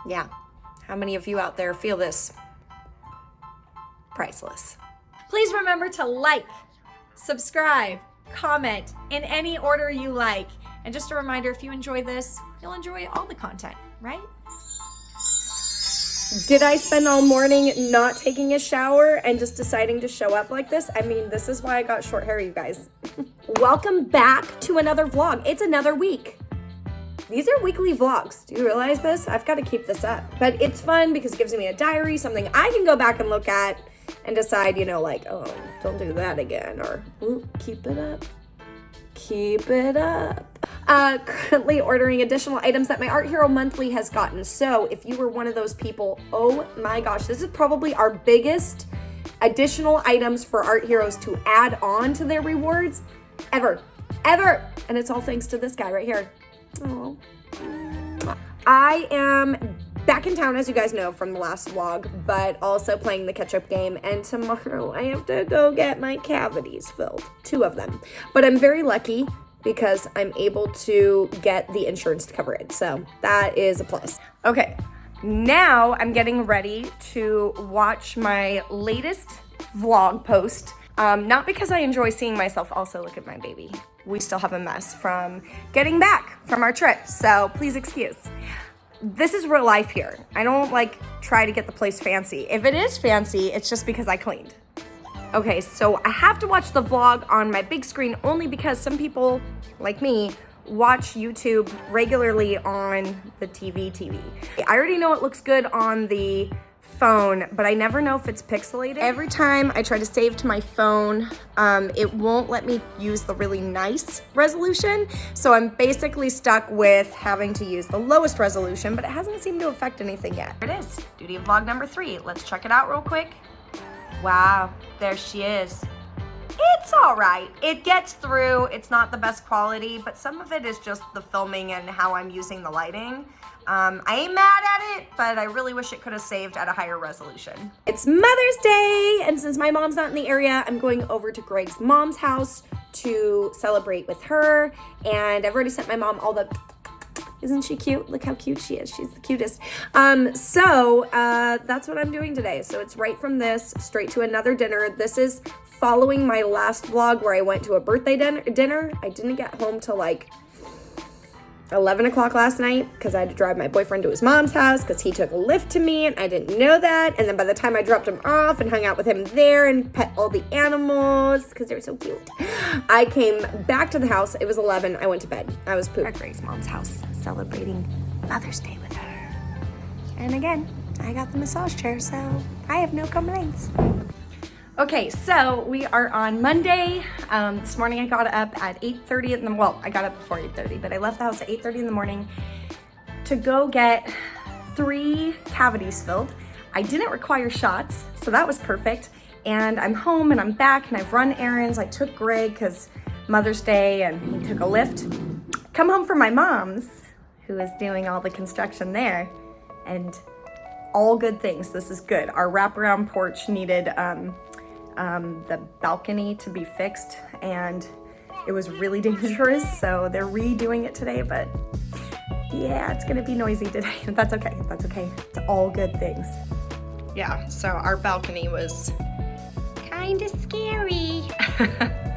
Yeah. How many of you out there feel this? Priceless. Please remember to like, subscribe, comment in any order you like. And just a reminder, if you enjoy this, you'll enjoy all the content, right? Did I spend all morning not taking a shower and just deciding to show up like this? I mean, this is why I got short hair, you guys. Welcome back to another vlog. It's another week. These are weekly vlogs. Do you realize this? I've got to keep this up. But it's fun because it gives me a diary, something I can go back and look at and decide, you know, like, oh, don't do that again, or keep it up. Keep it up. Currently ordering additional items that my Art Hero Monthly has gotten. So if you were one of those people, oh my gosh, this is probably our biggest additional items for Art Heroes to add on to their rewards ever. And it's all thanks to this guy right here. Oh. I am back in town, as you guys know from the last vlog, but also playing the catch-up game, and tomorrow I have to go get my cavities filled, 2 of them. But I'm very lucky because I'm able to get the insurance to cover it, so that is a plus. Okay, now I'm getting ready to watch my latest vlog post. Not because I enjoy seeing myself. Also, look at my baby. We still have a mess from getting back from our trip, so please excuse. This is real life here. I don't like try to get the place fancy. If it is fancy, it's just because I cleaned. Okay, so I have to watch the vlog on my big screen only because some people, like me, watch YouTube regularly on the TV. I already know it looks good on the phone, but I never know if it's pixelated. Every time I try to save to my phone, it won't let me use the really nice resolution. So I'm basically stuck with having to use the lowest resolution, but it hasn't seemed to affect anything yet. There it is, duty vlog number 3. Let's check it out real quick. Wow, there she is. It's all right. It gets through. It's not the best quality, but some of it is just the filming and how I'm using the lighting. I ain't mad at it, but I really wish it could have saved at a higher resolution. It's Mother's Day, and since my mom's not in the area, I'm going over to Greg's mom's house to celebrate with her, and I've already sent my mom all the... Isn't she cute? Look how cute she is. She's the cutest. So that's what I'm doing today. So it's right from this, straight to another dinner. This is following my last vlog where I went to a birthday dinner. I didn't get home till like 11 o'clock last night because I had to drive my boyfriend to his mom's house because he took a lift to me and I didn't know that. And then by the time I dropped him off and hung out with him there and pet all the animals because they're so cute, I came back to the house. It was 11. I went to bed. I was pooped. At Grace's mom's house celebrating Mother's Day with her. And again, I got the massage chair, so I have no complaints. Okay, so we are on Monday. This morning I got up at 8:30 in the, well, I got up before 8:30, but I left the house at 8:30 in the morning to go get 3 cavities filled. I didn't require shots, so that was perfect. And I'm home and I'm back and I've run errands. I took Greg because Mother's Day and he took a lift. Come home from my mom's, who is doing all the construction there, and all good things. This is good. Our wraparound porch needed the balcony to be fixed and it was really dangerous, so they're redoing it today, but yeah, it's gonna be noisy today. That's okay, it's all good things. Yeah, so our balcony was kind of scary.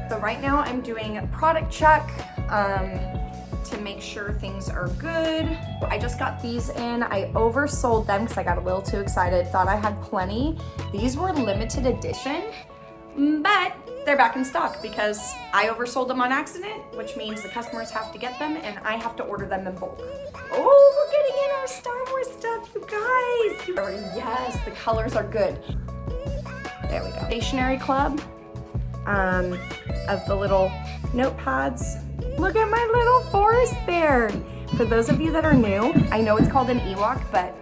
So right now I'm doing a product check to make sure things are good. I just got these in. I oversold them because I got a little too excited, thought I had plenty. These were limited edition, but they're back in stock because I oversold them on accident, which means the customers have to get them and I have to order them in bulk. Oh, we're getting in our Star Wars stuff, you guys. Yes, the colors are good. There we go. Stationery Club of the little notepads. Look at my little forest bear. For those of you that are new, I know it's called an Ewok, but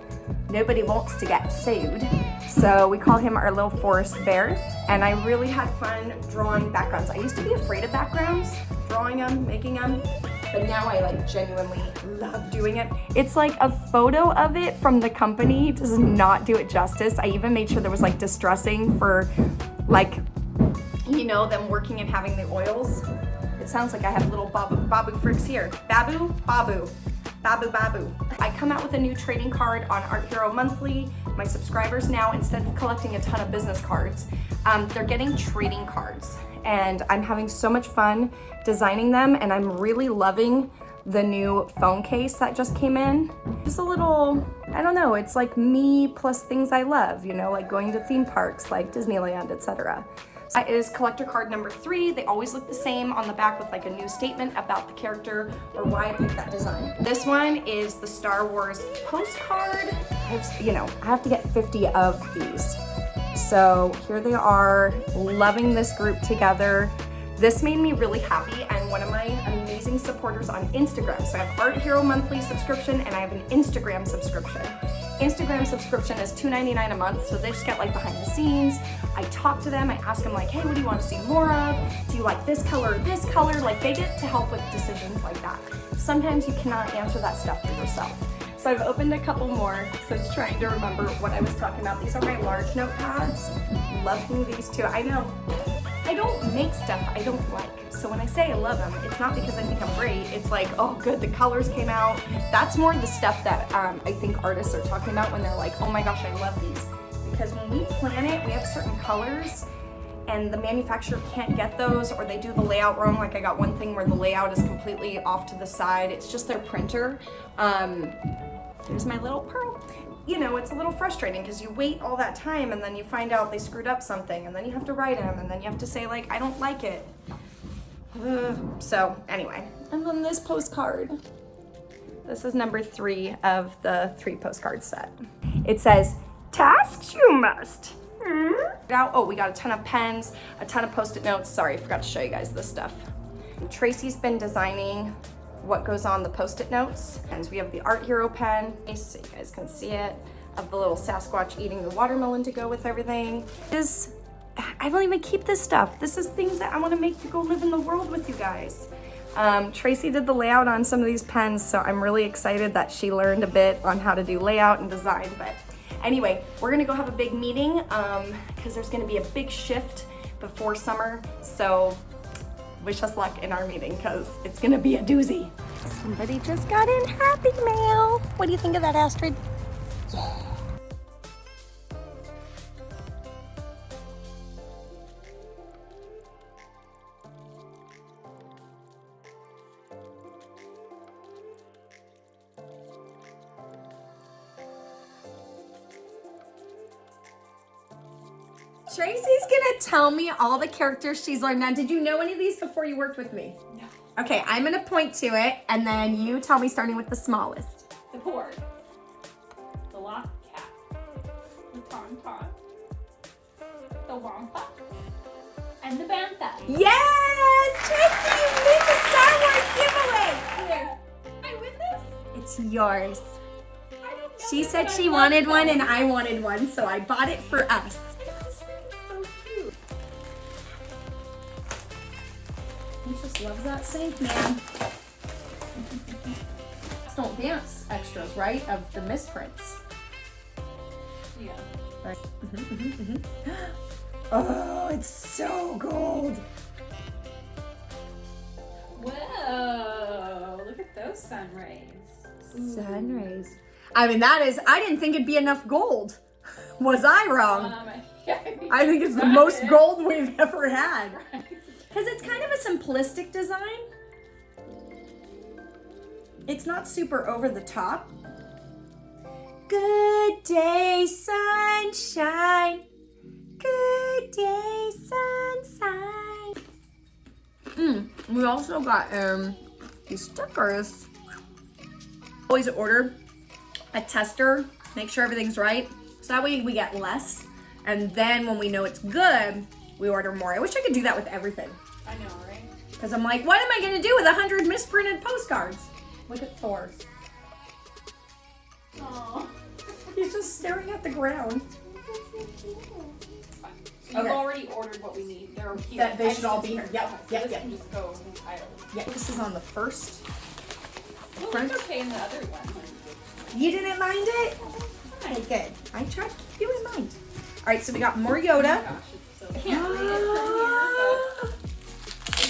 nobody wants to get sued. So we call him our little forest bear. And I really had fun drawing backgrounds. I used to be afraid of backgrounds, drawing them, making them, but now I like genuinely love doing it. It's like a photo of it from the company does not do it justice. I even made sure there was like distressing for like, you know, them working and having the oils. It sounds like I have little babu fricks here. Babu. Babu Babu. I come out with a new trading card on Art Hero Monthly. My subscribers now, instead of collecting a ton of business cards, they're getting trading cards. And I'm having so much fun designing them, and I'm really loving the new phone case that just came in. Just a little, I don't know, it's like me plus things I love, you know, like going to theme parks like Disneyland, etc. That is collector card number 3. They always look the same on the back with like a new statement about the character or why I picked that design. This one is the Star Wars postcard. I have to get 50 of these. So here they are, loving this group together. This made me really happy, and one of my amazing supporters on Instagram. So I have Art Hero Monthly subscription and I have an Instagram subscription. Instagram subscription is $2.99 a month, so they just get like behind the scenes. I talk to them, I ask them like, hey, what do you want to see more of? Do you like this color or this color? Like they get to help with decisions like that. Sometimes you cannot answer that stuff for yourself. So I've opened a couple more, so it's trying to remember what I was talking about. These are my large notepads. Loving these too. I know, I don't make stuff I don't like. So when I say I love them, it's not because I think I'm great. It's like, oh good, the colors came out. That's more the stuff that I think artists are talking about when they're like, oh my gosh, I love these. Because when we plan it, we have certain colors and the manufacturer can't get those, or they do the layout wrong. Like I got one thing where the layout is completely off to the side. It's just their printer. There's my little pearl. You know, it's a little frustrating because you wait all that time and then you find out they screwed up something, and then you have to write them, and then you have to say like, I don't like it. So anyway, and then this postcard. This is number 3 of the 3 postcard set. It says, tasks you must. Now, oh, we got a ton of pens, a ton of Post-it notes. Sorry, I forgot to show you guys this stuff. Tracy's been designing what goes on the Post-it notes. And we have the Art Hero pen, so you guys can see it, of the little Sasquatch eating the watermelon to go with everything. I don't even keep this stuff. This is things that I want to make to go live in the world with you guys. Tracy did the layout on some of these pens, so I'm really excited that she learned a bit on how to do layout and design. But anyway, we're gonna go have a big meeting because there's gonna be a big shift before summer. So wish us luck in our meeting because it's gonna be a doozy. Somebody just got in Happy Mail. What do you think of that, Astrid? Yeah. Tracy's gonna tell me all the characters she's learned. Now, did you know any of these before you worked with me? No. Okay, I'm gonna point to it, and then you tell me starting with the smallest. The board. The lock cat. The tauntaun. The wampa. And the bantha. Yes! Tracy, you win the Star Wars giveaway! Here. I win this? It's yours. I don't know. She said but she I wanted love one, them. and I wanted one, so I bought it for us. This thing is so cute. He just loves that sink, man. Don't dance extras, right? Of the misprints. Yeah. Right. Oh, it's so gold. Whoa, look at those sun rays. Sun rays. I mean, I didn't think it'd be enough gold. Was I wrong? Yeah, I think it's the most gold we've ever had. Because it's kind of a simplistic design. It's not super over the top. Good day, sunshine. Good day, sunshine. We also got these stickers. Always order a tester, make sure everything's right. So that way we get less. And then when we know it's good, we order more. I wish I could do that with everything. I know, right? Because I'm like, what am I gonna do with 100 misprinted postcards? Look at Thor. Oh. He's just staring at the ground. So you've already ordered what we need. They're here. That they should all be here. Yep, So yep, this yep. can just go entirely. Yeah, this is on the first. Well, Front. it's okay in the other one. You didn't mind it? Okay, good. I tried to keep you in mind. All right, so we got more Yoda. Oh gosh, it's so I can't read it from here,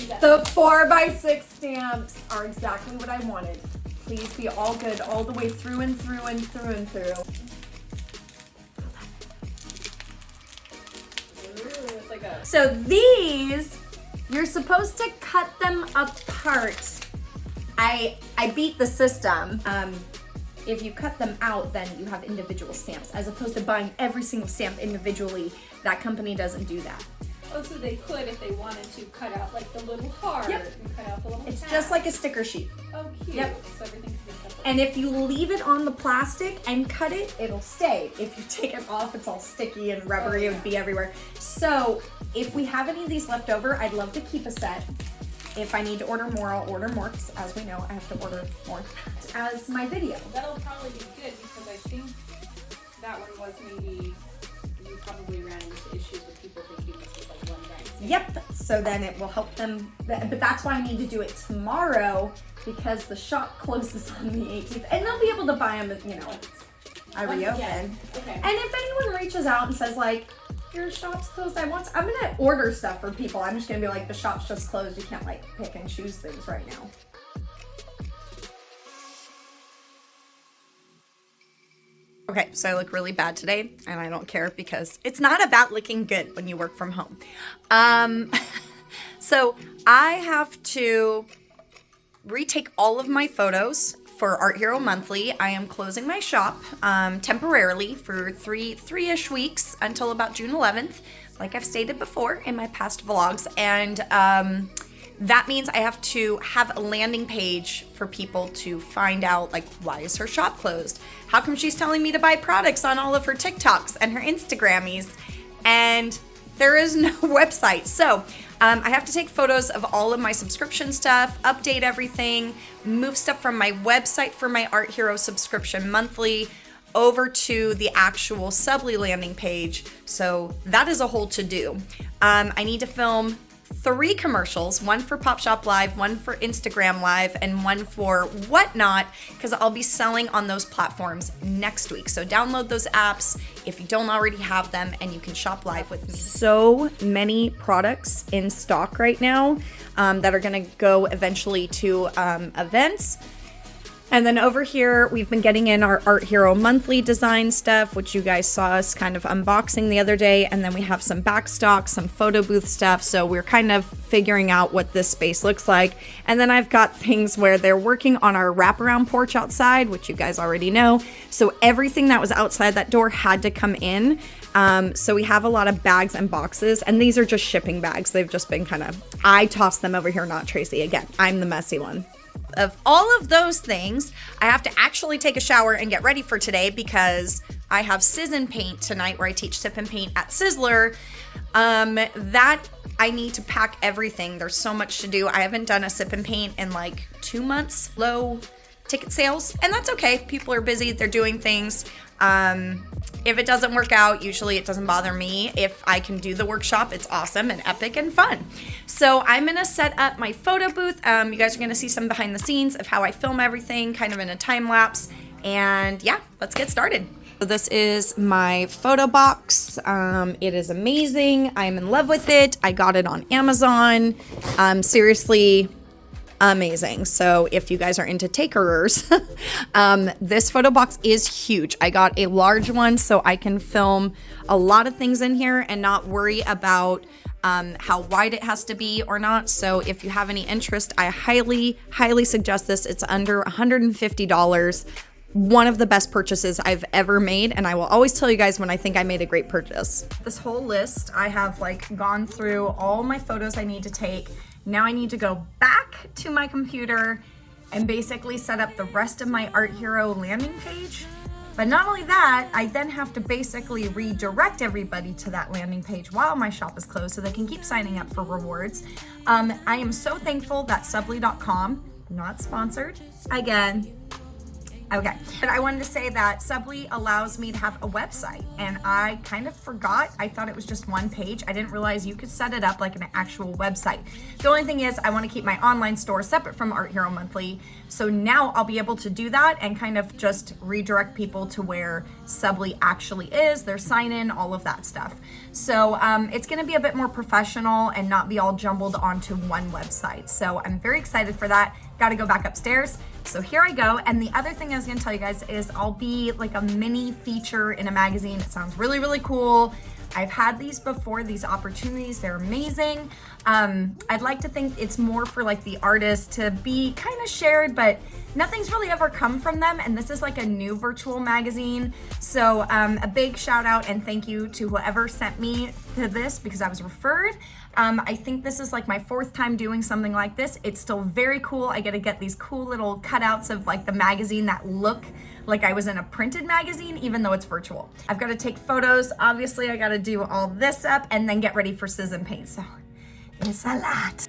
but The 4x6 stamps are exactly what I wanted. Please be all good all the way through and through and through and through. Ooh, it's like a So these, you're supposed to cut them apart. I beat the system. If you cut them out, then you have individual stamps, as opposed to buying every single stamp individually. That company doesn't do that. oh, so they could if they wanted to cut out like the little heart Yep. and cut out the little It's tab. just like a sticker sheet. Oh, cute. Yep. So everything can be separate. And if you leave it on the plastic and cut it, it'll stay. If you take it off, it's all sticky and rubbery. It would be everywhere. So if we have any of these left over, I'd love to keep a set. If I need to order more, I'll order more, because as we know, I have to order more as my video. That'll probably be good because I think that one was maybe you probably ran into issues with people thinking this was like one giant stamp. Yep, so then it will help them, but that's why I need to do it tomorrow, because the shop closes on the 18th, and they'll be able to buy them, you know, I Once reopen. again. Okay. And if anyone reaches out and says like, your shop's closed, I'm gonna order stuff for people. I'm just gonna be like, the shop's just closed, you can't like pick and choose things right now. Okay, so I look really bad today, and I don't care because it's not about looking good when you work from home. So I have to retake all of my photos for Art Hero Monthly. I am closing my shop temporarily for three-ish weeks until about June 11th, like I've stated before in my past vlogs. And that means I have to have a landing page for people to find out, like, why is her shop closed? How come she's telling me to buy products on all of her TikToks and her Instagrammies? And there is no website. So I have to take photos of all of my subscription stuff, update everything, move stuff from my website for my Art Hero subscription monthly over to the actual Subly landing page. So that is a whole to-do. I need to film 3 commercials, one for Pop Shop Live, one for Instagram Live, and one for Whatnot, because I'll be selling on those platforms next week. So download those apps if you don't already have them, and you can shop live with me. So many products in stock right now that are gonna go eventually to events. And then over here, we've been getting in our Art Hero monthly design stuff, which you guys saw us kind of unboxing the other day. And then we have some back stock, some photo booth stuff. So we're kind of figuring out what this space looks like. And then I've got things where they're working on our wraparound porch outside, which you guys already know. So everything that was outside that door had to come in. So we have a lot of bags and boxes, and these are just shipping bags. They've just been kind of, I tossed them over here, not Tracy. Again, I'm the messy one. Of all of those things, I have to actually take a shower and get ready for today because I have Sizz and Paint tonight, where I teach Sip and Paint at Sizzler. That I need to pack everything. There's so much to do. I haven't done a Sip and Paint in like 2 months. Low ticket sales, and that's okay. People are busy, they're doing things. If it doesn't work out, usually it doesn't bother me. If I can do the workshop, it's awesome and epic and fun. So I'm gonna set up my photo booth. You guys are gonna see some behind the scenes of how I film everything, kind of in a time lapse. And yeah, let's get started. So this is my photo box. It is amazing. I'm in love with it. I got it on Amazon. Seriously, amazing. So if you guys are into takerers, this photo box is huge. I got a large one so I can film a lot of things in here and not worry about how wide it has to be or not. So if you have any interest, I highly suggest this. It's under $150. One of the best purchases I've ever made, and I will always tell you guys when I think I made a great purchase. This whole list, I have like gone through all my photos I need to take. Now I need to go back to my computer and basically set up the rest of my Art Hero landing page. But not only that, I then have to basically redirect everybody to that landing page while my shop is closed so they can keep signing up for rewards. I am so thankful that Subly.com, not sponsored, again, okay. But I wanted to say that Subly allows me to have a website, and I kind of forgot. I thought it was just one page. I didn't realize you could set it up like an actual website. The only thing is I want to keep my online store separate from Art Hero Monthly. So now I'll be able to do that and kind of just redirect people to where Subly actually is, their sign in, all of that stuff. So it's going to be a bit more professional and not be all jumbled onto one website. So I'm very excited for that. Got to go back upstairs So here I go. And the other thing I was gonna tell you guys is I'll be like a mini feature in a magazine. It sounds really, really cool. I've had these before, these opportunities, they're amazing. I'd like to think it's more for like the artist to be kind of shared, but nothing's really ever come from them. And this is like a new virtual magazine. So a big shout out and thank you to whoever sent me to this because I was referred. I think this is like my 4th time doing something like this. It's still very cool. I get to get these cool little cutouts of like the magazine that look like I was in a printed magazine, even though it's virtual. I've got to take photos. Obviously, I got to do all this up and then get ready for Sizz and Paint. So it's a lot.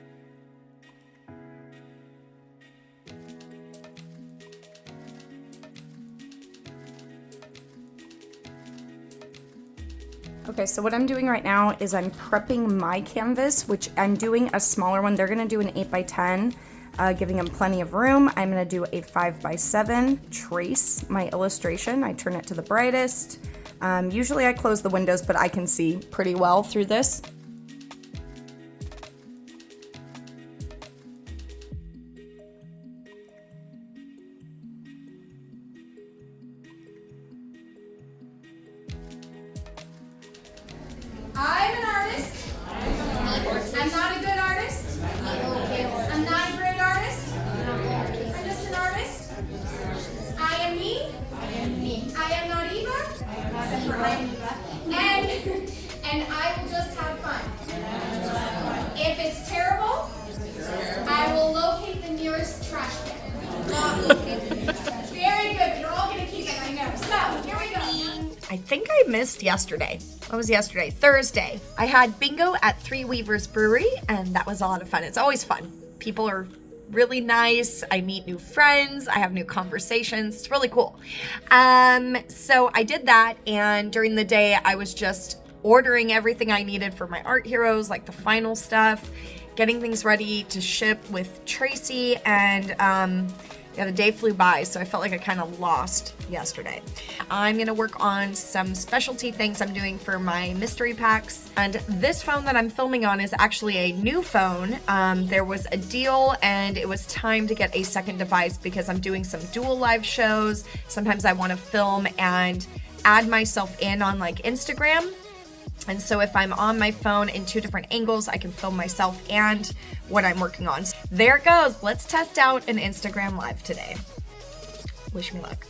Okay, so what I'm doing right now is I'm prepping my canvas, which I'm doing a smaller one. They're gonna do an 8x10, giving them plenty of room. I'm gonna do a 5x7, trace my illustration. I turn it to the brightest. Usually I close the windows, but I can see pretty well through this. I'm an artist. I'm not a good artist. I'm not a great artist. I'm just an artist. I am me. I am not Eva. Except for I am Eva. And I will just have fun. If it's terrible, I will locate the nearest trash bin. Very good. You're all going to keep it, I know. So, here we go. I think I missed yesterday. What was yesterday? Thursday. I had bingo at Three Weavers Brewery, and that was a lot of fun. It's always fun. People are really nice. I meet new friends. I have new conversations. It's really cool. So I did that, and during the day, I was just ordering everything I needed for my art heroes, like the final stuff, getting things ready to ship with Tracy, and yeah, the day flew by, so I felt like I kind of lost yesterday. I'm gonna work on some specialty things I'm doing for my mystery packs. And this phone that I'm filming on is actually a new phone. There was a deal and it was time to get a second device because I'm doing some dual live shows. Sometimes I wanna film and add myself in on like Instagram. And so if I'm on my phone in 2 different angles, I can film myself and what I'm working on. So there it goes. Let's test out an Instagram Live today. Wish me luck.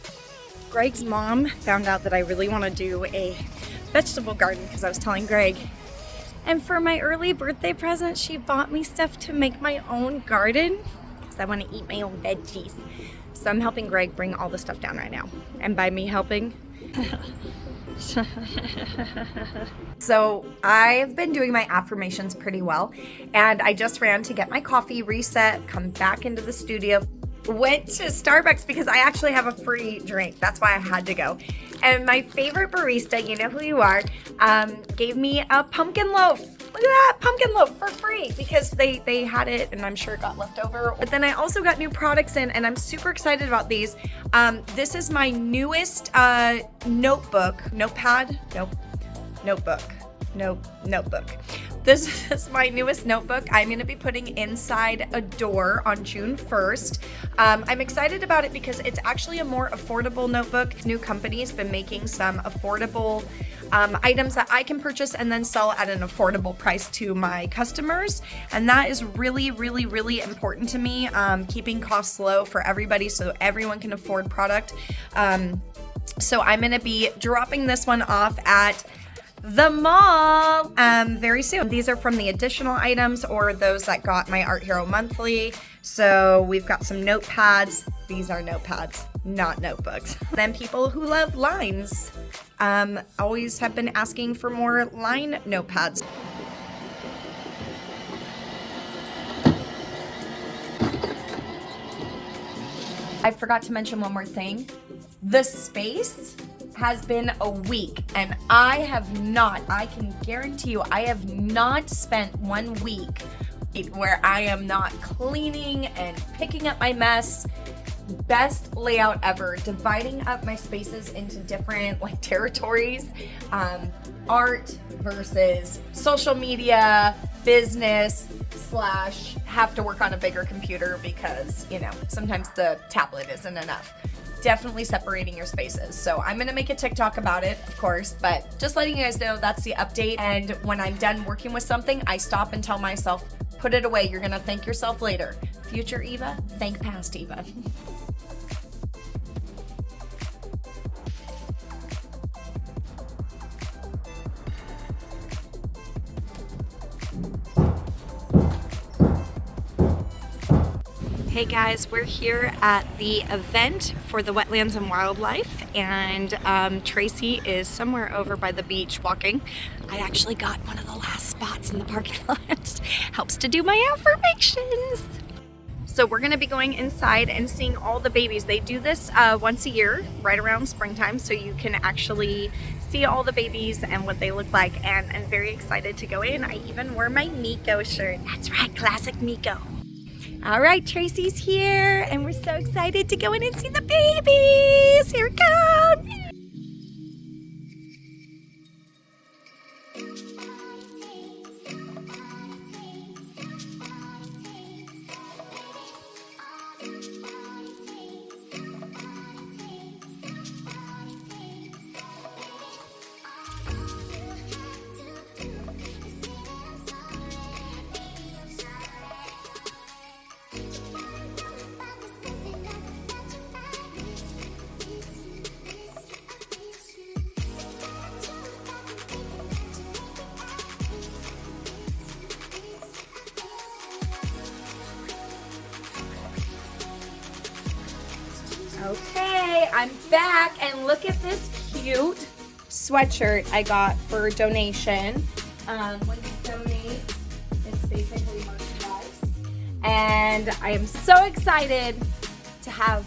Greg's mom found out that I really want to do a vegetable garden because I was telling Greg. And for my early birthday present, she bought me stuff to make my own garden because I want to eat my own veggies. So I'm helping Greg bring all the stuff down right now. And by me helping, so I've been doing my affirmations pretty well, and I just ran to get my coffee reset, come back into the studio, went to Starbucks because I actually have a free drink. That's why I had to go. And my favorite barista, you know who you are, gave me a pumpkin loaf. Look at that, pumpkin loaf for free because they had it and I'm sure it got left over. But then I also got new products in and I'm super excited about these. This is my newest notebook. This is my newest notebook. I'm going to be putting inside a door on June 1st. I'm excited about it because it's actually a more affordable notebook. New company's been making some affordable items that I can purchase and then sell at an affordable price to my customers. And that is really, really, really important to me, keeping costs low for everybody so everyone can afford product. So I'm going to be dropping this one off at the mall very soon. These are from the additional items or those that got my Art Hero monthly. So we've got some notepads. These are notepads, not notebooks. Then people who love lines always have been asking for more line notepads. I forgot to mention one more thing. The space has been a week and I can guarantee you, I have not spent 1 week where I am not cleaning and picking up my mess. Best layout ever, dividing up my spaces into different like territories, art versus social media, business slash have to work on a bigger computer because, you know, sometimes the tablet isn't enough. Definitely separating your spaces. So I'm gonna make a TikTok about it, of course, but just letting you guys know that's the update. And when I'm done working with something, I stop and tell myself, put it away. You're gonna thank yourself later. Future Eva, thank past Eva. Hey guys, we're here at the event for the Wetlands and Wildlife, and Tracy is somewhere over by the beach walking. I actually got one of the last spots in the parking lot. Helps to do my affirmations. So we're gonna be going inside and seeing all the babies. They do this once a year, right around springtime, so you can actually see all the babies and what they look like, and I'm very excited to go in. I even wore my Miko shirt. That's right, classic Miko. All right, Tracy's here, and we're so excited to go in and see the babies. Here it comes. Okay, I'm back, and look at this cute sweatshirt I got for donation. When you donate, it's basically merchandise. And I am so excited to have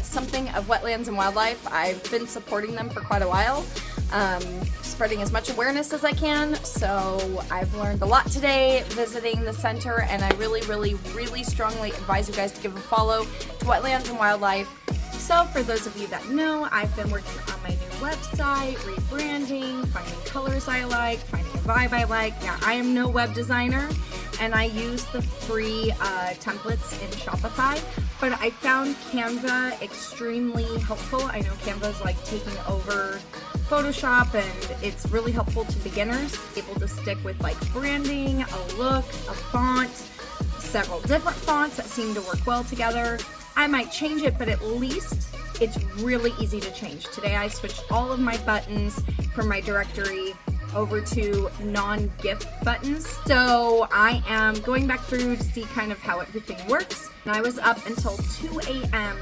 something of Wetlands and Wildlife. I've been supporting them for quite a while, spreading as much awareness as I can. So I've learned a lot today visiting the center, and I really, really, really strongly advise you guys to give a follow to Wetlands and Wildlife. So for those of you that know, I've been working on my new website, rebranding, finding colors I like, finding a vibe I like. Yeah, I am no web designer, and I use the free templates in Shopify, but I found Canva extremely helpful. I know Canva is like taking over Photoshop, and it's really helpful to beginners, able to stick with like branding, a look, a font, several different fonts that seem to work well together. I might change it, but at least it's really easy to change. Today I switched all of my buttons from my directory over to non-GIF buttons. So I am going back through to see kind of how everything works. And I was up until 2 a.m.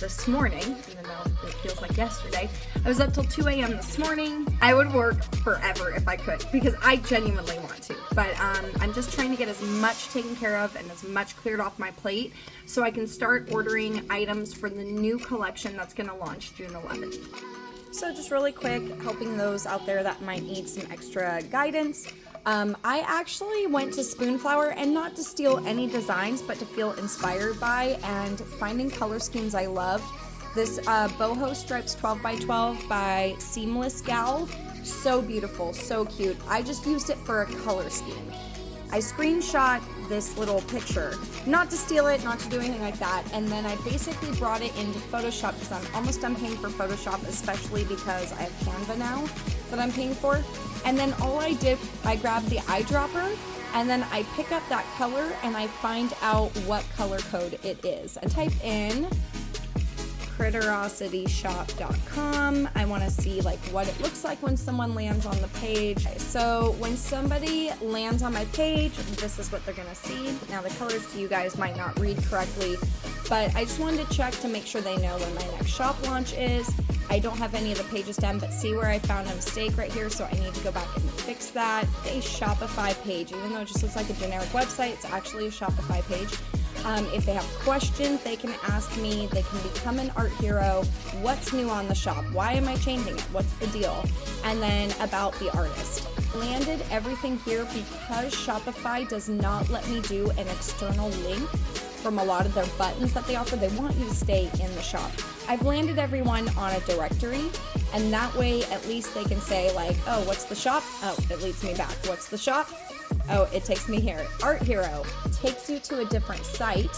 this morning, even though it feels like yesterday. I was up till 2 a.m. this morning. I would work forever if I could, because I genuinely want to. But I'm just trying to get as much taken care of and as much cleared off my plate so I can start ordering items for the new collection that's gonna launch June 11th. So just really quick, helping those out there that might need some extra guidance. I actually went to Spoonflower, and not to steal any designs, but to feel inspired by and finding color schemes I loved. This boho stripes 12 by 12 by Seamless Gal. So beautiful, so cute. I just used it for a color scheme. I screenshot this little picture, not to steal it, not to do anything like that, and then I basically brought it into Photoshop because I'm almost done paying for Photoshop, especially because I have Canva now that I'm paying for. And then all I did, I grabbed the eyedropper, and then I pick up that color and I find out what color code it is. I type in critterosityshop.com. I want to see like what it looks like when someone lands on the page. So when somebody lands on my page, this is what they're gonna see. Now the colors to you guys might not read correctly, but I just wanted to check to make sure they know when my next shop launch is. I don't have any of the pages done, but see where I found a mistake right here, so I need to go back and fix that. A Shopify page, even though it just looks like a generic website, it's actually a Shopify page. If they have questions, they can ask me. They can become an art hero. What's new on the shop? Why am I changing it? What's the deal? And then about the artist. Landed everything here because Shopify does not let me do an external link from a lot of their buttons that they offer. They want you to stay in the shop. I've landed everyone on a directory, and that way at least they can say like, oh, what's the shop? Oh, it leads me back. What's the shop? Oh, it takes me here. Art Hero takes you to a different site,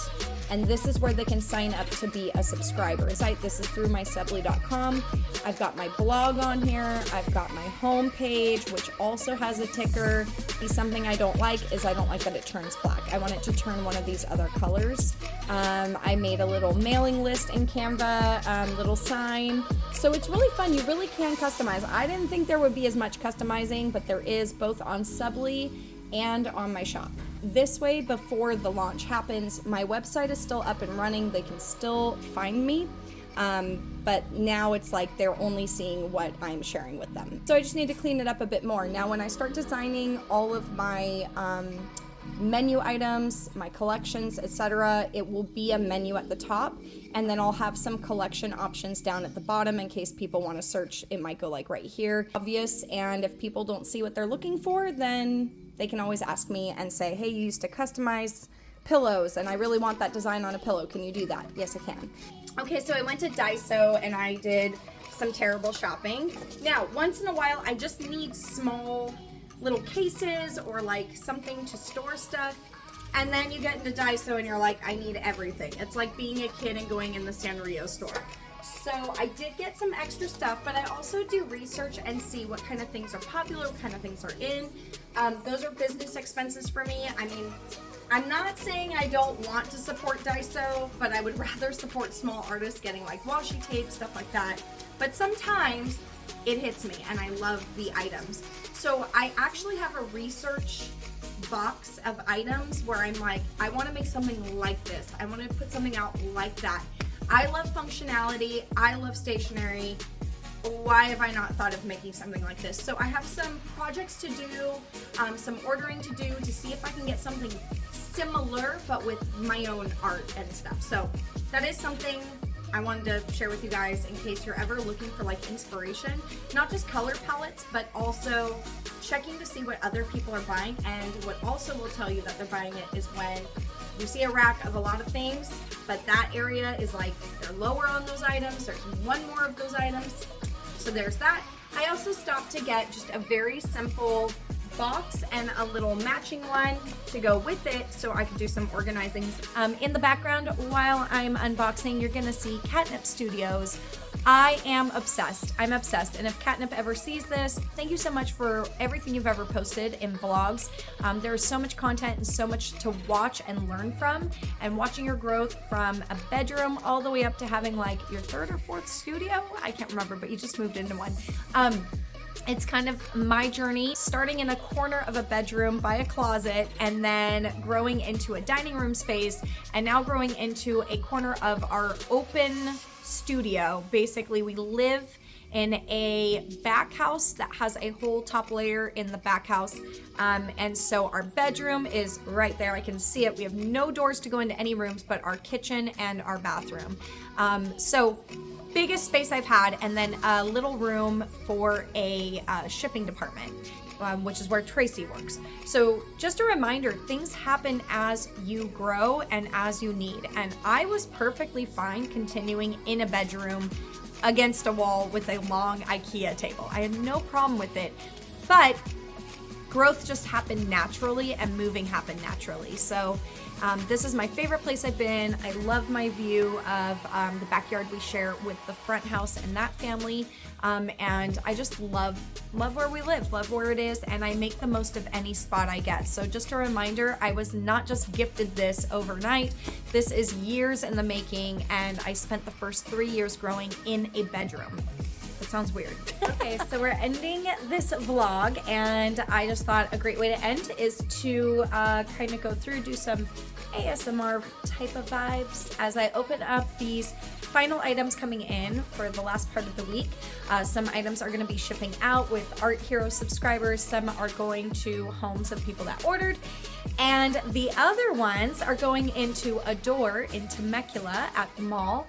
and this is where they can sign up to be a subscriber. This is through mysubly.com. I've got my blog on here. I've got my home page, which also has a ticker. Something I don't like is I don't like that it turns black. I want it to turn one of these other colors. I made a little mailing list in Canva, little sign. So it's really fun. You really can customize. I didn't think there would be as much customizing, but there is both on Subly and on my shop. This way, before the launch happens, my website is still up and running. They can still find me. But now it's like they're only seeing what I'm sharing with them. So I just need to clean it up a bit more. Now, when I start designing all of my menu items, my collections, etc., it will be a menu at the top, and then I'll have some collection options down at the bottom in case people want to search. It might go like right here, obvious, and if people don't see what they're looking for, then they can always ask me and say, hey, you used to customize pillows and I really want that design on a pillow. Can you do that? Yes, I can. Okay, so I went to Daiso and I did some terrible shopping. Now, once in a while, I just need small little cases or like something to store stuff. And then you get into Daiso and you're like, I need everything. It's like being a kid and going in the Sanrio store. So I did get some extra stuff, but I also do research and see what kind of things are popular, what kind of things are in. Those are business expenses for me. I mean, I'm not saying I don't want to support Daiso, but I would rather support small artists getting like washi tape, stuff like that. But sometimes it hits me and I love the items. So I actually have a research box of items where I'm like, I want to make something like this. I want to put something out like that. I love functionality. I love stationery. Why have I not thought of making something like this? So I have some projects to do, some ordering to do to see if I can get something similar but with my own art and stuff. So that is something I wanted to share with you guys in case you're ever looking for like inspiration, not just color palettes, but also checking to see what other people are buying. And what also will tell you that they're buying it is when you see a rack of a lot of things, but that area is like they're lower on those items. There's one more of those items. So there's that. I also stopped to get just a very simple box and a little matching one to go with it so I could do some organizing. In the background while I'm unboxing, you're gonna see Catnip Studios. I am obsessed. I'm obsessed. And if Catnip ever sees this, thank you so much for everything you've ever posted in vlogs. There is so much content and so much to watch and learn from, and watching your growth from a bedroom all the way up to having like your third or fourth studio. I can't remember, but you just moved into one. It's kind of my journey, starting in a corner of a bedroom by a closet and then growing into a dining room space and now growing into a corner of our open studio. Basically, we live in a back house that has a whole top layer in the back house. And so our bedroom is right there. I can see it. We have no doors to go into any rooms but our kitchen and our bathroom. So biggest space I've had, and then a little room for a shipping department, which is where Tracy works. So just a reminder, things happen as you grow and as you need. And I was perfectly fine continuing in a bedroom against a wall with a long IKEA table. I had no problem with it, but growth just happened naturally and moving happened naturally. So this is my favorite place I've been. I love my view of the backyard we share with the front house and that family. And I just love where we live, love where it is, and I make the most of any spot I get. So just a reminder, I was not just gifted this overnight. This is years in the making, and I spent the first 3 years growing in a bedroom. That sounds weird. Okay, so we're ending this vlog, and I just thought a great way to end is to kind of go through, do some ASMR type of vibes as I open up these final items coming in for the last part of the week. Some items are going to be shipping out with Art Hero subscribers. Some are going to homes of people that ordered. And the other ones are going into a door in Temecula at the mall.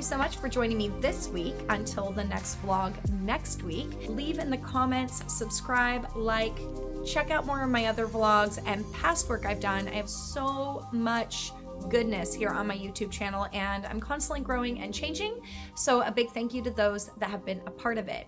so much for joining me this week. Until the next vlog next week, leave in the comments, subscribe, like, check out more of my other vlogs and past work I've done. I have so much goodness here on my YouTube channel, and I'm constantly growing and changing. So a big thank you to those that have been a part of it.